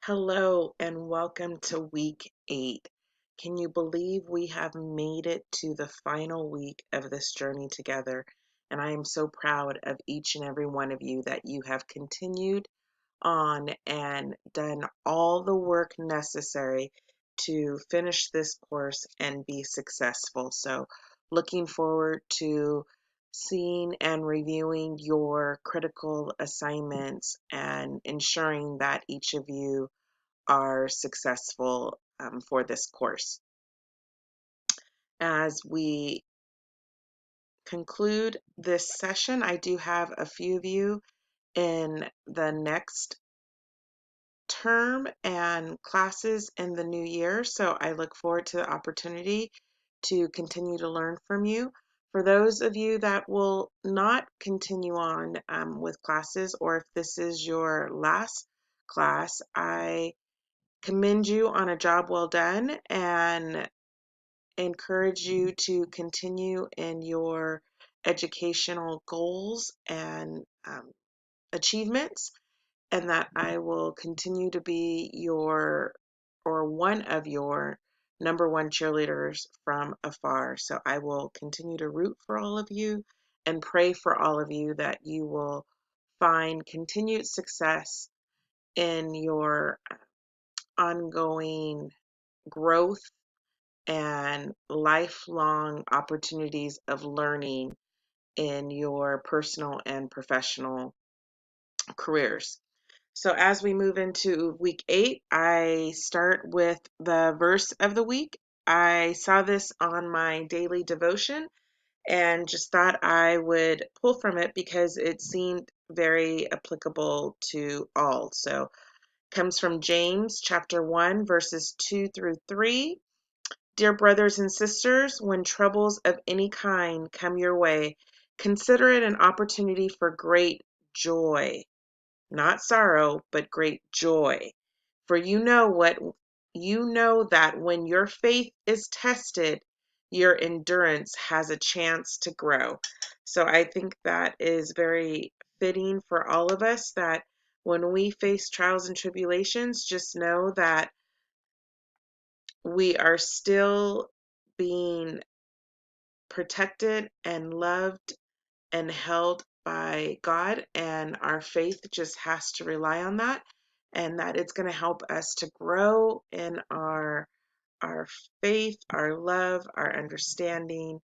Hello and welcome to week 8. Can you believe we have made it to the final week of this journey together? And I am so proud of each and every one of you that you have continued on and done all the work necessary to finish this course and be successful. So, looking forward to seeing and reviewing your critical assignments and ensuring that each of you are successful for this course. As we conclude this session, I do have a few of you in the next term and classes in the new year, so I look forward to the opportunity to continue to learn from you. For those of you that will not continue on with classes, or if this is your last class, I commend you on a job well done and encourage you to continue in your educational goals and achievements, and that I will continue to be your or one of your number one cheerleaders from afar. So I will continue to root for all of you and pray for all of you that you will find continued success in your ongoing growth and lifelong opportunities of learning in your personal and professional careers. So, as we move into week 8, I start with the verse of the week. I saw this on my daily devotion and just thought I would pull from it because it seemed very applicable to all. So, it comes from James chapter 1, verses 2 through 3. Dear brothers and sisters, when troubles of any kind come your way, consider it an opportunity for great joy, not sorrow, but great joy. For you know that when your faith is tested, your endurance has a chance to grow. So I think that is very fitting for all of us, that when we face trials and tribulations, just know that we are still being protected and loved and held by God, and our faith just has to rely on that, and that it's going to help us to grow in our faith, our love, our understanding,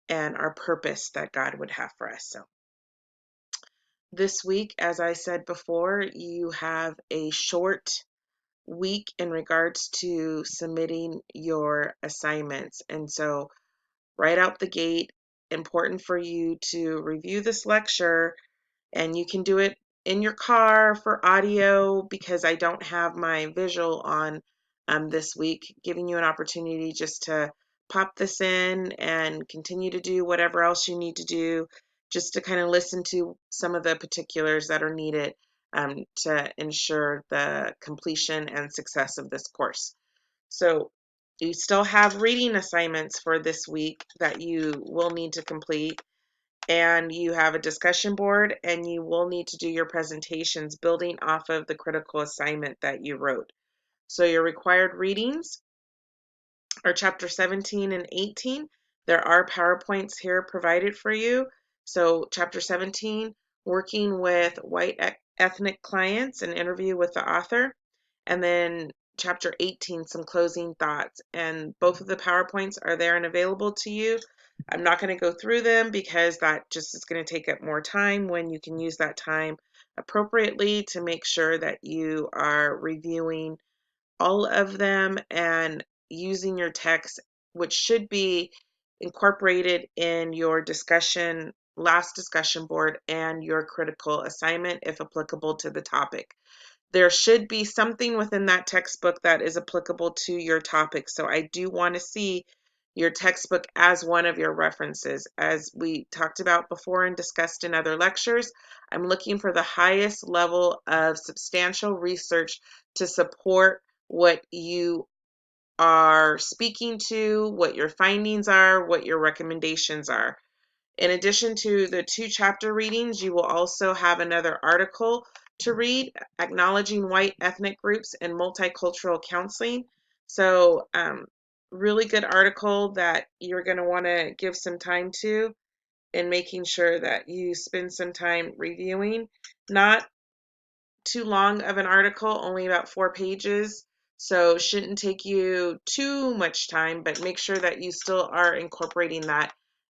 and our purpose that God would have for us. So this week, as I said before, you have a short week in regards to submitting your assignments, and so right out the gate, important for you to review this lecture, and you can do it in your car for audio because I don't have my visual on this week, giving you an opportunity just to pop this in and continue to do whatever else you need to do, just to kind of listen to some of the particulars that are needed to ensure the completion and success of this course. So you still have reading assignments for this week that you will need to complete, and you have a discussion board, and you will need to do your presentations building off of the critical assignment that you wrote. So your required readings are chapter 17 and 18. There are PowerPoints here provided for you. So chapter 17, working with white ethnic clients, an interview with the author. And then chapter 18, some closing thoughts. And both of the PowerPoints are there and available to you. I'm not going to go through them because that just is going to take up more time, when you can use that time appropriately to make sure that you are reviewing all of them and using your text, which should be incorporated in your last discussion board and your critical assignment if applicable to the topic. There should be something within that textbook that is applicable to your topic. So I do want to see your textbook as one of your references. As we talked about before and discussed in other lectures, I'm looking for the highest level of substantial research to support what you are speaking to, what your findings are, what your recommendations are. In addition to the 2 chapter readings, you will also have another article to read, Acknowledging White Ethnic Groups and Multicultural Counseling. So, really good article that you're going to want to give some time to, and making sure that you spend some time reviewing. Not too long of an article, only about 4 pages. So shouldn't take you too much time, but make sure that you still are incorporating that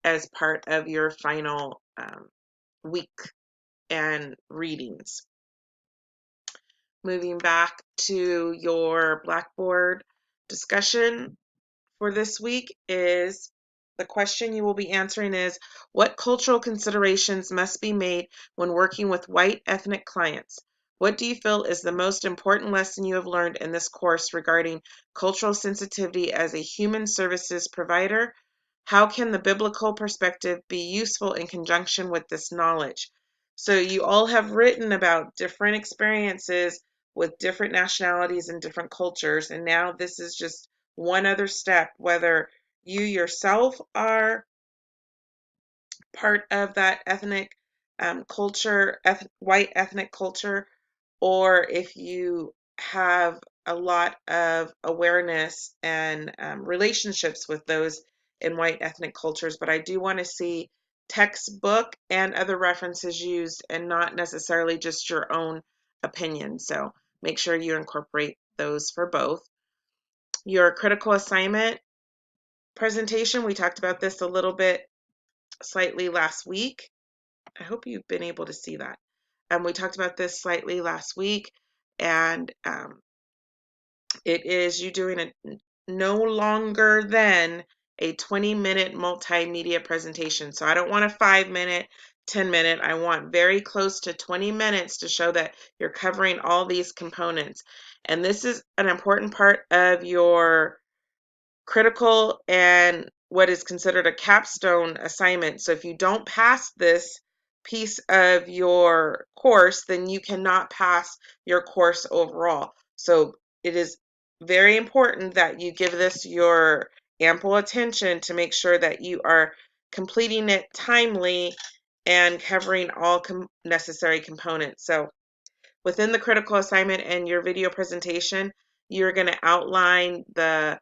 as part of your final week and readings. Moving back to your Blackboard discussion for this week is the question you will be answering is, what cultural considerations must be made when working with white ethnic clients? What do you feel is the most important lesson you have learned in this course regarding cultural sensitivity as a human services provider? How can the biblical perspective be useful in conjunction with this knowledge? So you all have written about different experiences with different nationalities and different cultures, and now this is just one other step, whether you yourself are part of that ethnic culture, white ethnic culture, or if you have a lot of awareness and relationships with those in white ethnic cultures. But I do want to see textbook and other references used, and not necessarily just your own opinion. So make sure you incorporate those for both. Your critical assignment presentation, we talked about this a little bit slightly last week. I hope you've been able to see that. We talked about this slightly last week, and it is you doing a no longer than a 20-minute multimedia presentation. So I don't want a 5-minute, 10-minute. I want very close to 20 minutes to show that you're covering all these components. And this is an important part of your critical and what is considered a capstone assignment. So if you don't pass this piece of your course, then you cannot pass your course overall. So it is very important that you give this your ample attention to make sure that you are completing it timely and covering all necessary components. So within the critical assignment and your video presentation, you're going to outline and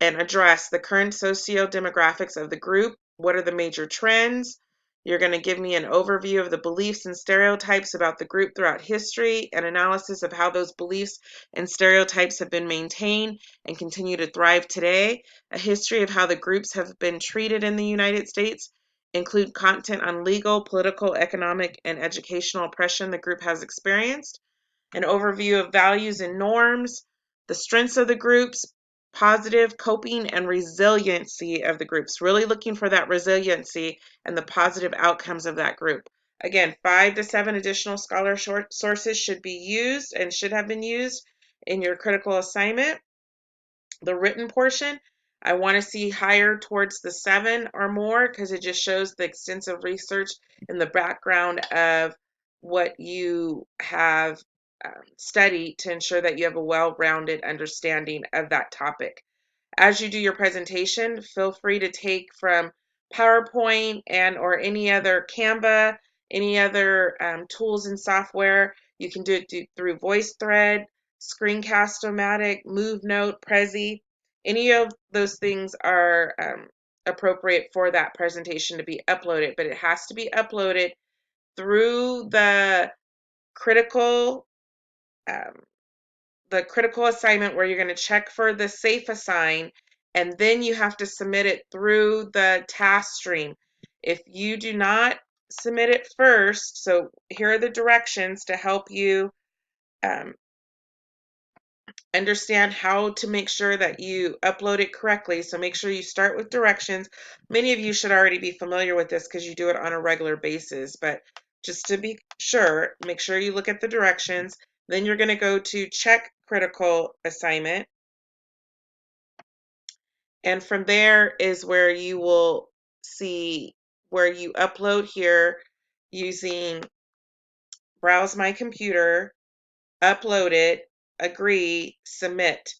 address the current socio-demographics of the group. What are the major trends? You're going to give me an overview of the beliefs and stereotypes about the group throughout history, an analysis of how those beliefs and stereotypes have been maintained and continue to thrive today, a history of how the groups have been treated in the United States, include content on legal, political, economic, and educational oppression the group has experienced, an overview of values and norms, the strengths of the groups, positive coping and resiliency of the groups, really looking for that resiliency and the positive outcomes of that group. Again, 5 to 7 additional scholar sources should be used and should have been used in your critical assignment. The written portion, I want to see higher towards the 7 or more, because it just shows the extensive research in the background of what you have studied to ensure that you have a well-rounded understanding of that topic. As you do your presentation, feel free to take from PowerPoint and or any other Canva, any other tools and software. You can do it through VoiceThread, Screencast-O-Matic, MoveNote, Prezi. Any of those things are appropriate for that presentation to be uploaded, but it has to be uploaded through critical um, the critical assignment where you're going to check for the safe assign, and then you have to submit it through the task stream. If you do not submit it first, so here are the directions to help you um, understand how to make sure that you upload it correctly. So make sure you start with directions. Many of you should already be familiar with this because you do it on a regular basis, but just to be sure, make sure you look at the directions. Then you're going to go to check critical assignment. And from there is where you will see where you upload here using browse my computer, upload it, agree, submit.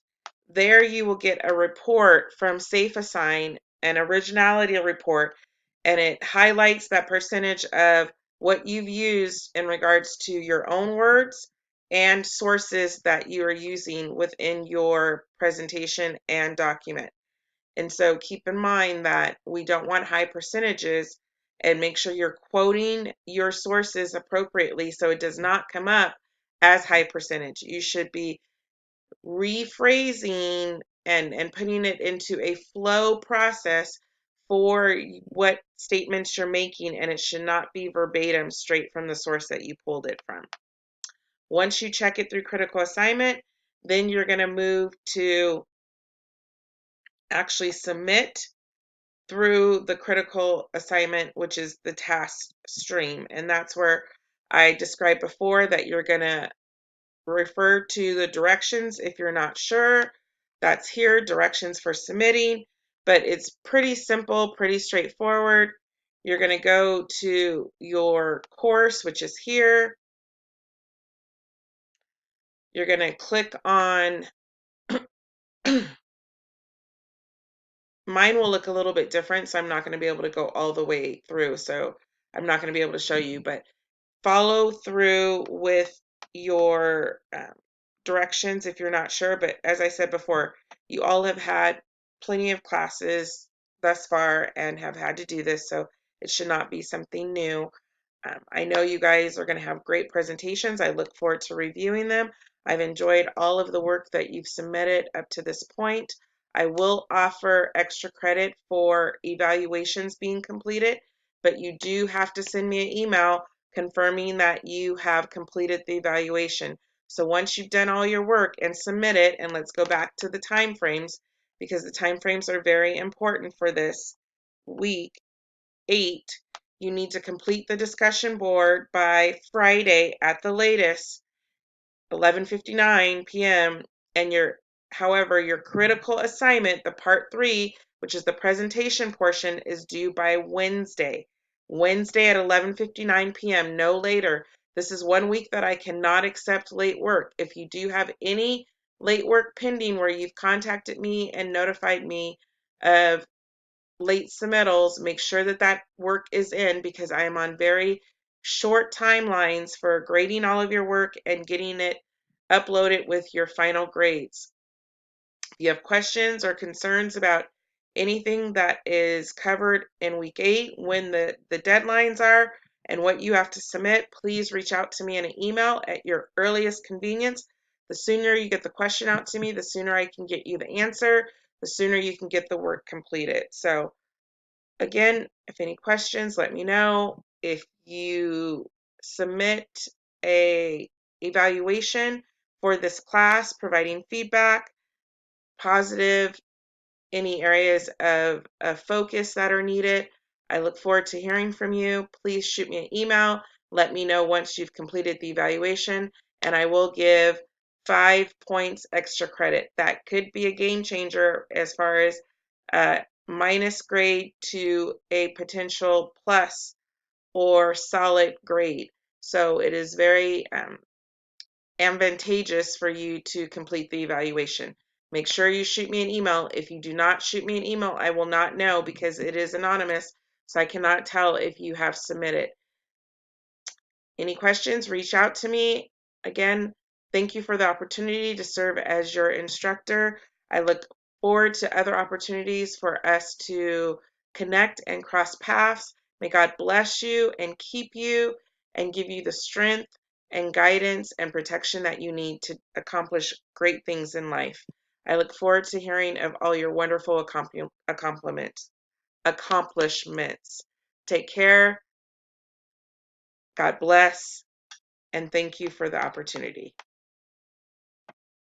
There you will get a report from SafeAssign, an originality report, and it highlights that percentage of what you've used in regards to your own words and sources that you are using within your presentation and document. And so keep in mind that we don't want high percentages, and make sure you're quoting your sources appropriately so it does not come up as high percentage. You should be rephrasing and putting it into a flow process for what statements you're making, and it should not be verbatim straight from the source that you pulled it from. Once you check it through critical assignment, then you're going to move to actually submit through the critical assignment, which is the task stream. And that's where I described before that you're going to refer to the directions if you're not sure. That's here, directions for submitting, but it's pretty simple, pretty straightforward. You're going to go to your course, which is here. You're going to click on, mine will look a little bit different, so I'm not going to be able to go all the way through. So I'm not going to be able to show you, but follow through with your directions if you're not sure. But as I said before, you all have had plenty of classes thus far and have had to do this, so it should not be something new. I know you guys are going to have great presentations. I look forward to reviewing them. I've enjoyed all of the work that you've submitted up to this point. I will offer extra credit for evaluations being completed, but you do have to send me an email confirming that you have completed the evaluation. So once you've done all your work and submit it, and let's go back to the time frames because the time frames are very important for this week 8, you need to complete the discussion board by Friday at the latest, 11:59 p.m. and however, your critical assignment, the part 3, which is the presentation portion, is due by Wednesday. Wednesday at 11:59 p.m., no later. This is 1 week that I cannot accept late work. If you do have any late work pending where you've contacted me and notified me of late submittals, make sure that that work is in because I am on very short timelines for grading all of your work and getting it uploaded with your final grades. If you have questions or concerns about anything that is covered in week 8, when the deadlines are and what you have to submit, please reach out to me in an email at your earliest convenience. The sooner you get the question out to me, the sooner I can get you the answer, the sooner you can get the work completed. So again, if any questions, let me know. If you submit a evaluation for this class, providing feedback, positive, any areas of focus that are needed, I look forward to hearing from you. Please shoot me an email. Let me know once you've completed the evaluation, and I will give 5 points extra credit. That could be a game changer as far as minus grade to a potential plus or solid grade. So it is very advantageous for you to complete the evaluation. Make sure you shoot me an email. If you do not shoot me an email, I will not know because it is anonymous, so I cannot tell if you have submitted. Any questions, reach out to me. Again, thank you for the opportunity to serve as your instructor. I look forward to other opportunities for us to connect and cross paths. May God bless you and keep you and give you the strength and guidance and protection that you need to accomplish great things in life. I look forward to hearing of all your wonderful accomplishments. Take care. God bless and thank you for the opportunity.